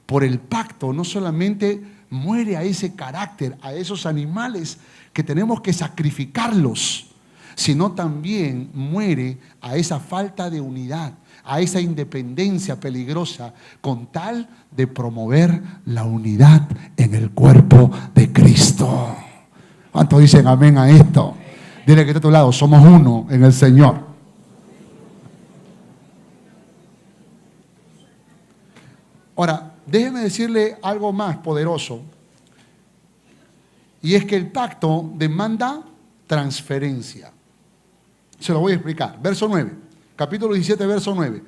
Por el pacto no solamente muere a ese carácter, a esos animales que tenemos que sacrificarlos, sino también muere a esa falta de unidad, a esa independencia peligrosa, con tal de promover la unidad en el cuerpo de Cristo. ¿Cuántos dicen amén a esto? Dile que está a tu lado, somos uno en el Señor. Ahora, déjeme decirle algo más poderoso, y es que el pacto demanda transferencia. Se lo voy a explicar. Verso 9, capítulo 17, verso 9.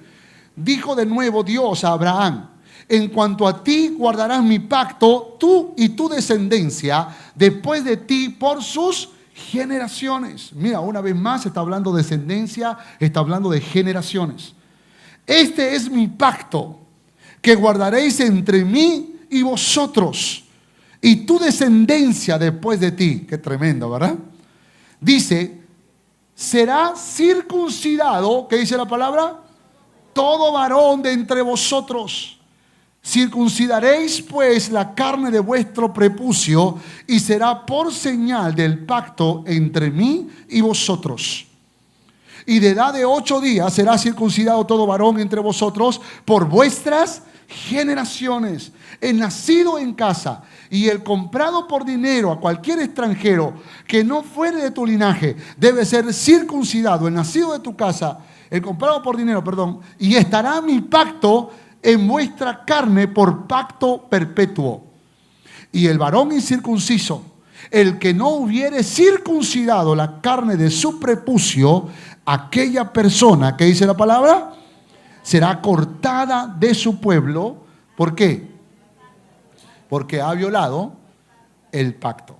Dijo de nuevo Dios a Abraham: en cuanto a ti guardarás mi pacto, tú y tu descendencia después de ti por sus generaciones. Mira, una vez más está hablando de descendencia, está hablando de generaciones. Este es mi pacto que guardaréis entre mí y vosotros y tu descendencia después de ti. Qué tremendo, ¿verdad? Dice, será circuncidado, ¿qué dice la palabra? Todo varón de entre vosotros. Circuncidaréis pues la carne de vuestro prepucio y será por señal del pacto entre mí y vosotros. Y de edad de 8 días será circuncidado todo varón entre vosotros por vuestras generaciones. El nacido en casa y el comprado por dinero a cualquier extranjero que no fuere de tu linaje debe ser circuncidado. El nacido de tu casa, el comprado por dinero, y estará mi pacto en vuestra carne por pacto perpetuo. Y el varón incircunciso, el que no hubiere circuncidado la carne de su prepucio, aquella persona, ¿qué dice la palabra? Será cortada de su pueblo. ¿Por qué? Porque ha violado el pacto.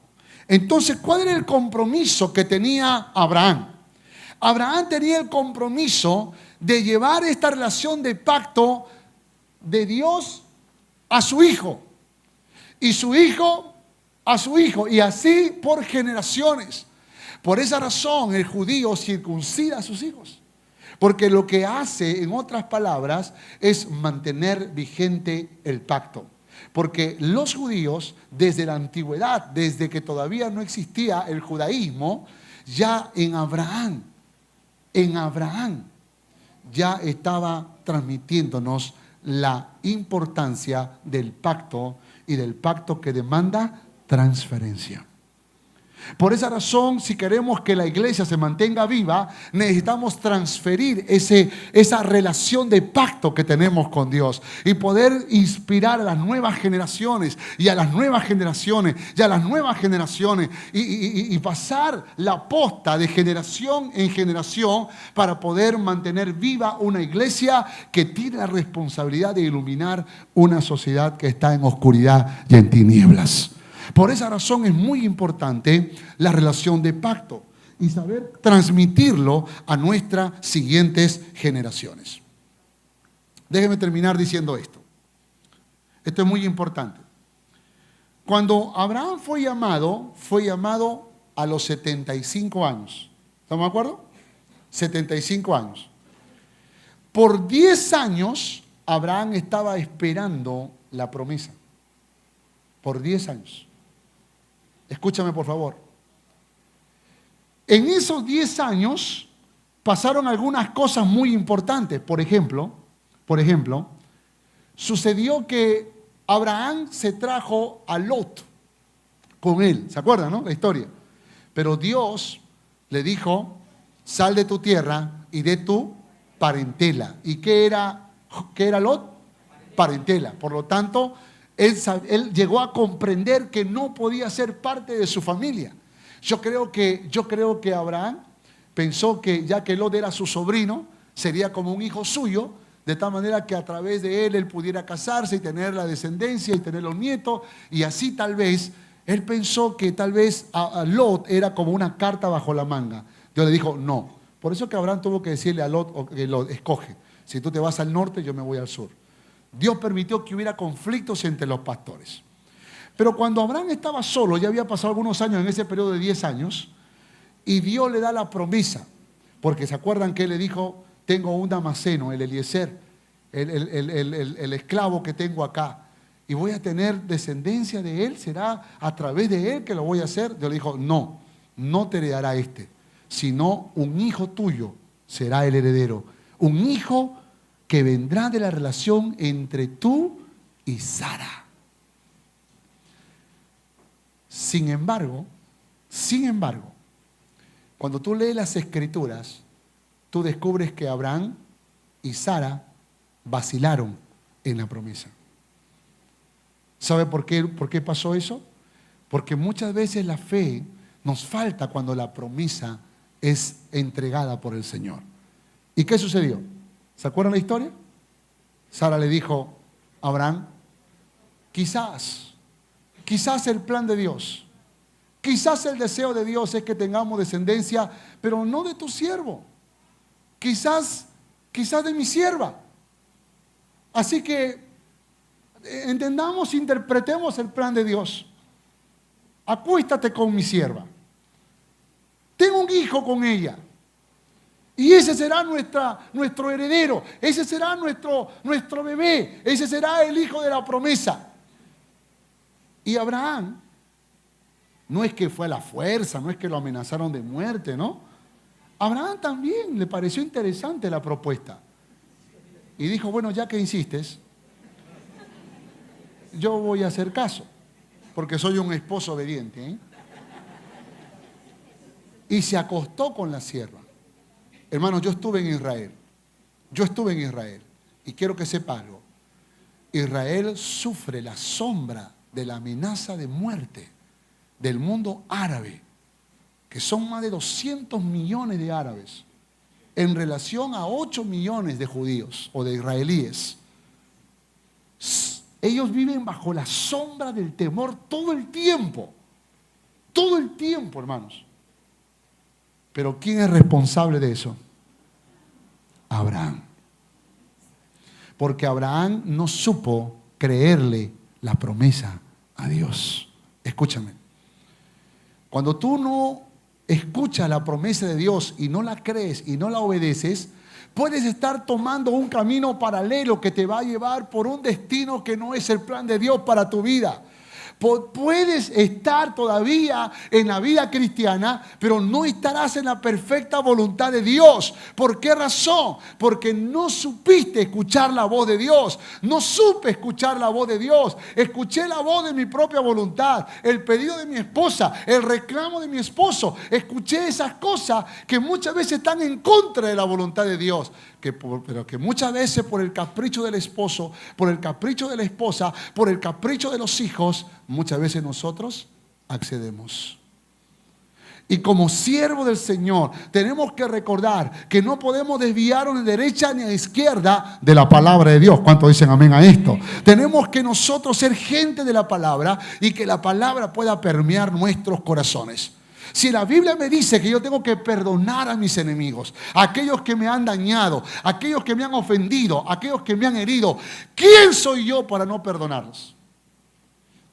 Entonces, ¿cuál era el compromiso que tenía Abraham? Abraham tenía el compromiso de llevar esta relación de pacto de Dios a su hijo, y su hijo a su hijo, y así por generaciones. Por esa razón el judío circuncida a sus hijos, porque lo que hace, en otras palabras, es mantener vigente el pacto. Porque los judíos, desde la antigüedad, desde que todavía no existía el judaísmo, ya en Abraham ya estaba transmitiéndonos la importancia del pacto, y del pacto que demanda transferencia. Por esa razón, si queremos que la iglesia se mantenga viva, necesitamos transferir esa relación de pacto que tenemos con Dios y poder inspirar a las nuevas generaciones y a las nuevas generaciones y a las nuevas generaciones y pasar la posta de generación en generación para poder mantener viva una iglesia que tiene la responsabilidad de iluminar una sociedad que está en oscuridad y en tinieblas. Por esa razón es muy importante la relación de pacto y saber transmitirlo a nuestras siguientes generaciones. Déjeme terminar diciendo esto. Esto es muy importante. Cuando Abraham fue llamado a los 75 años. ¿Estamos de acuerdo? 75 años. Por 10 años, Abraham estaba esperando la promesa. Por 10 años. Escúchame, por favor. En esos 10 años pasaron algunas cosas muy importantes. Por ejemplo, sucedió que Abraham se trajo a Lot con él. ¿Se acuerdan, no? La historia. Pero Dios le dijo, sal de tu tierra y de tu parentela. ¿Y qué era Lot? Parentela. Por lo tanto, él llegó a comprender que no podía ser parte de su familia. Yo creo que Abraham pensó que ya que Lot era su sobrino, sería como un hijo suyo, de tal manera que a través de él pudiera casarse y tener la descendencia y tener los nietos, y así tal vez, él pensó que tal vez a Lot era como una carta bajo la manga. Dios le dijo, no. Por eso que Abraham tuvo que decirle a Lot, que lo escoge, si tú te vas al norte, yo me voy al sur. Dios permitió que hubiera conflictos entre los pastores. Pero cuando Abraham estaba solo, ya había pasado algunos años en ese periodo de 10 años, y Dios le da la promesa, porque se acuerdan que él le dijo, tengo un Damaseno, el Eliezer, el esclavo que tengo acá, y voy a tener descendencia de él, será a través de él que lo voy a hacer. Dios le dijo, no te heredará sino un hijo tuyo será el heredero, un hijo que vendrá de la relación entre tú y Sara. Sin embargo, cuando tú lees las Escrituras, tú descubres que Abraham y Sara vacilaron en la promesa. ¿Sabe por qué pasó eso? Porque muchas veces la fe nos falta cuando la promesa es entregada por el Señor. ¿Y qué sucedió? ¿Se acuerdan la historia? Sara le dijo a Abraham, quizás el plan de Dios, quizás el deseo de Dios es que tengamos descendencia, pero no de tu siervo, quizás de mi sierva. Así que entendamos, interpretemos el plan de Dios. Acuéstate con mi sierva. Tengo un hijo con ella. Y ese será nuestro heredero. Ese será nuestro bebé. Ese será el hijo de la promesa. Y Abraham, no es que fue a la fuerza, no es que lo amenazaron de muerte, ¿no? Abraham también le pareció interesante la propuesta. Y dijo, bueno, ya que insistes, yo voy a hacer caso, porque soy un esposo obediente, ¿eh? Y se acostó con la sierva. Hermanos, yo estuve en Israel. Y quiero que sepa algo. Israel sufre la sombra de la amenaza de muerte del mundo árabe, que son más de 200 millones de árabes, en relación a 8 millones de judíos o de israelíes. Ellos viven bajo la sombra del temor todo el tiempo, hermanos. Pero ¿quién es responsable de eso? Abraham. Porque Abraham no supo creerle la promesa a Dios. Escúchame. Cuando tú no escuchas la promesa de Dios y no la crees y no la obedeces, puedes estar tomando un camino paralelo que te va a llevar por un destino que no es el plan de Dios para tu vida. Puedes estar todavía en la vida cristiana, pero no estarás en la perfecta voluntad de Dios. ¿Por qué razón? Porque no supiste escuchar la voz de Dios. No supe escuchar la voz de Dios. Escuché la voz de mi propia voluntad, el pedido de mi esposa, el reclamo de mi esposo. Escuché esas cosas que muchas veces están en contra de la voluntad de Dios. Pero que muchas veces por el capricho del esposo, por el capricho de la esposa, por el capricho de los hijos, muchas veces nosotros accedemos. Y como siervo del Señor tenemos que recordar que no podemos desviarnos de derecha ni a izquierda de la palabra de Dios. ¿Cuántos dicen amén a esto? Tenemos que nosotros ser gente de la palabra y que la palabra pueda permear nuestros corazones. Si la Biblia me dice que yo tengo que perdonar a mis enemigos, a aquellos que me han dañado, a aquellos que me han ofendido, a aquellos que me han herido, ¿quién soy yo para no perdonarlos?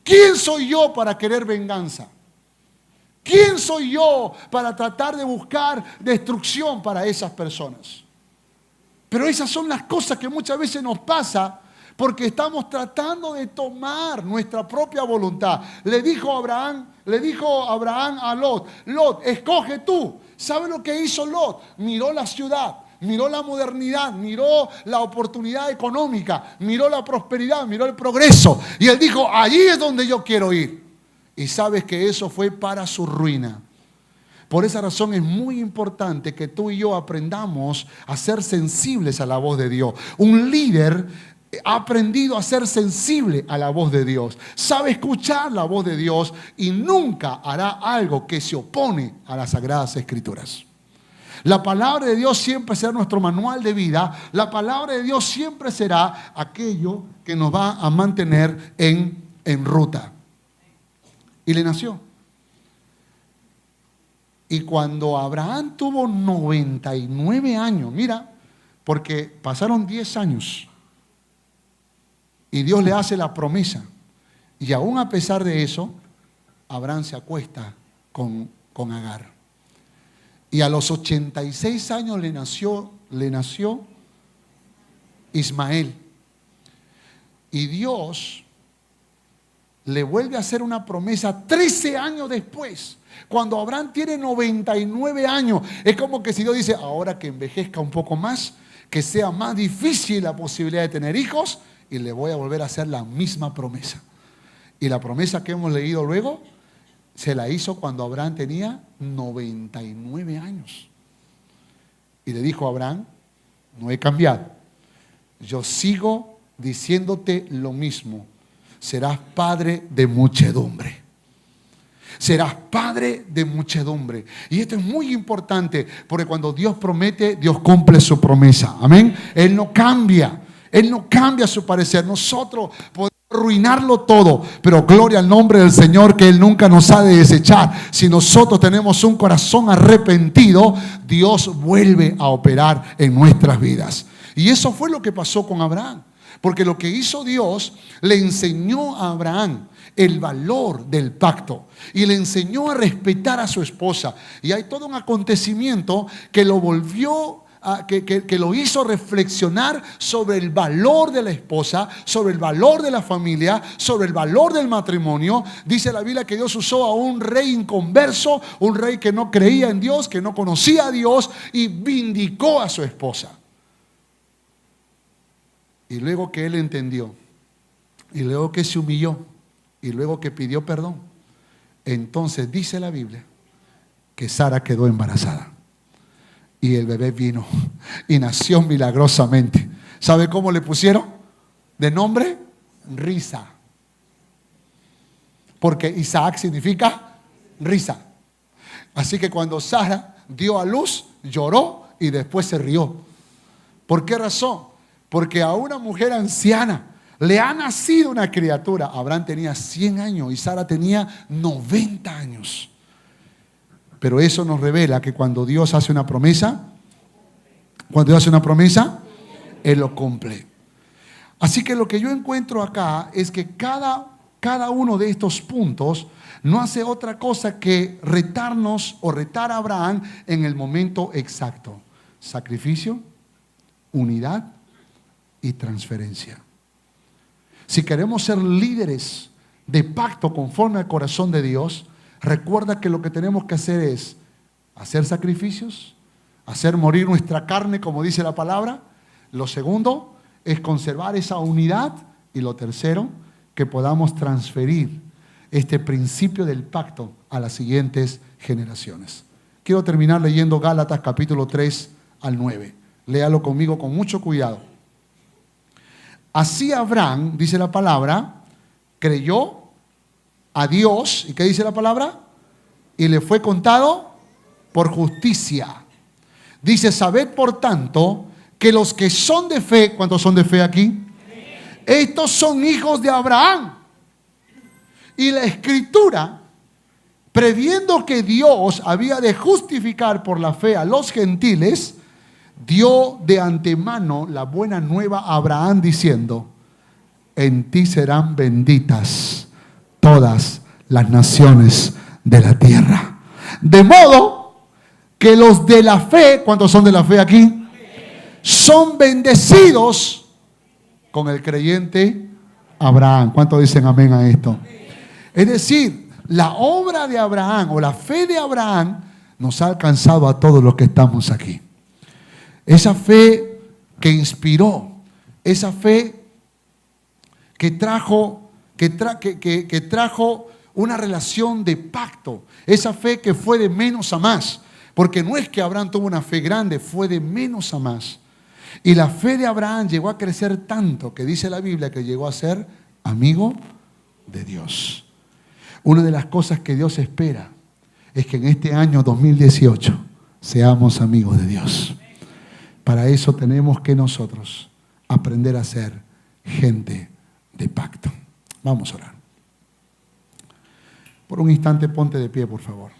¿Quién soy yo para querer venganza? ¿Quién soy yo para tratar de buscar destrucción para esas personas? Pero esas son las cosas que muchas veces nos pasa porque estamos tratando de tomar nuestra propia voluntad. Le dijo Abraham a Lot, Lot, escoge tú. ¿Sabe lo que hizo Lot? Miró la ciudad, miró la modernidad, miró la oportunidad económica, miró la prosperidad, miró el progreso. Y él dijo, allí es donde yo quiero ir. Y sabes que eso fue para su ruina. Por esa razón es muy importante que tú y yo aprendamos a ser sensibles a la voz de Dios. Un líder ha aprendido a ser sensible a la voz de Dios. Sabe escuchar la voz de Dios y nunca hará algo que se opone a las Sagradas Escrituras. La palabra de Dios siempre será nuestro manual de vida. La palabra de Dios siempre será aquello que nos va a mantener en ruta. Y le nació. Y cuando Abraham tuvo 99 años, mira, porque pasaron 10 años y Dios le hace la promesa. Y aún a pesar de eso, Abraham se acuesta con Agar. Y a los 86 años le nació Ismael. Y Dios le vuelve a hacer una promesa 13 años después. Cuando Abraham tiene 99 años, es como que si Dios dice, ahora que envejezca un poco más, que sea más difícil la posibilidad de tener hijos, y le voy a volver a hacer la misma promesa. Y la promesa que hemos leído luego, se la hizo cuando Abraham tenía 99 años. Y le dijo a Abraham, no he cambiado. Yo sigo diciéndote lo mismo. Serás padre de muchedumbre. Serás padre de muchedumbre. Y esto es muy importante, porque cuando Dios promete, Dios cumple su promesa. Amén. Él no cambia. Él no cambia su parecer. Nosotros podemos arruinarlo todo, pero gloria al nombre del Señor, que Él nunca nos ha de desechar. Si nosotros tenemos un corazón arrepentido, Dios vuelve a operar en nuestras vidas. Y eso fue lo que pasó con Abraham. Porque lo que hizo Dios, le enseñó a Abraham el valor del pacto y le enseñó a respetar a su esposa. Y hay todo un acontecimiento que lo volvió que lo hizo reflexionar sobre el valor de la esposa, sobre el valor de la familia, sobre el valor del matrimonio. Dice la Biblia que Dios usó a un rey inconverso, un rey que no creía en Dios, que no conocía a Dios, y vindicó a su esposa. Y luego que él entendió, y luego que se humilló, y luego que pidió perdón, entonces dice la Biblia que Sara quedó embarazada. Y el bebé vino y nació milagrosamente. ¿Sabe cómo le pusieron? De nombre, Risa. Porque Isaac significa risa. Así que cuando Sara dio a luz, lloró y después se rió. ¿Por qué razón? Porque a una mujer anciana le ha nacido una criatura. Abraham tenía 100 años y Sara tenía 90 años. Pero eso nos revela que cuando Dios hace una promesa, Él lo cumple. Así que lo que yo encuentro acá es que cada uno de estos puntos no hace otra cosa que retarnos o retar a Abraham en el momento exacto. Sacrificio, unidad y transferencia. Si queremos ser líderes de pacto conforme al corazón de Dios, recuerda que lo que tenemos que hacer es hacer sacrificios, hacer morir nuestra carne, como dice la palabra. Lo segundo es conservar esa unidad. Y lo tercero, que podamos transferir este principio del pacto a las siguientes generaciones. Quiero terminar leyendo Gálatas capítulo 3 al 9. Léalo conmigo con mucho cuidado. Así Abraham, dice la palabra, creyó a Dios. ¿Y qué dice la palabra? Y le fue contado por justicia. Dice, sabed por tanto que los que son de fe, ¿cuántos son de fe aquí? Estos son hijos de Abraham. Y la escritura previendo que Dios había de justificar por la fe a los gentiles, dio de antemano la buena nueva a Abraham diciendo: en ti serán benditas todas las naciones de la tierra. De modo que los de la fe, ¿cuántos son de la fe aquí? Son bendecidos con el creyente Abraham. ¿Cuántos dicen amén a esto? Es decir, la obra de Abraham o la fe de Abraham nos ha alcanzado a todos los que estamos aquí. Esa fe que inspiró, esa fe que trajo una relación de pacto, esa fe que fue de menos a más, porque no es que Abraham tuvo una fe grande, fue de menos a más. Y la fe de Abraham llegó a crecer tanto que dice la Biblia que llegó a ser amigo de Dios. Una de las cosas que Dios espera es que en este año 2018 seamos amigos de Dios. Para eso tenemos que nosotros aprender a ser gente de pacto. Vamos a orar. Por un instante ponte de pie, por favor.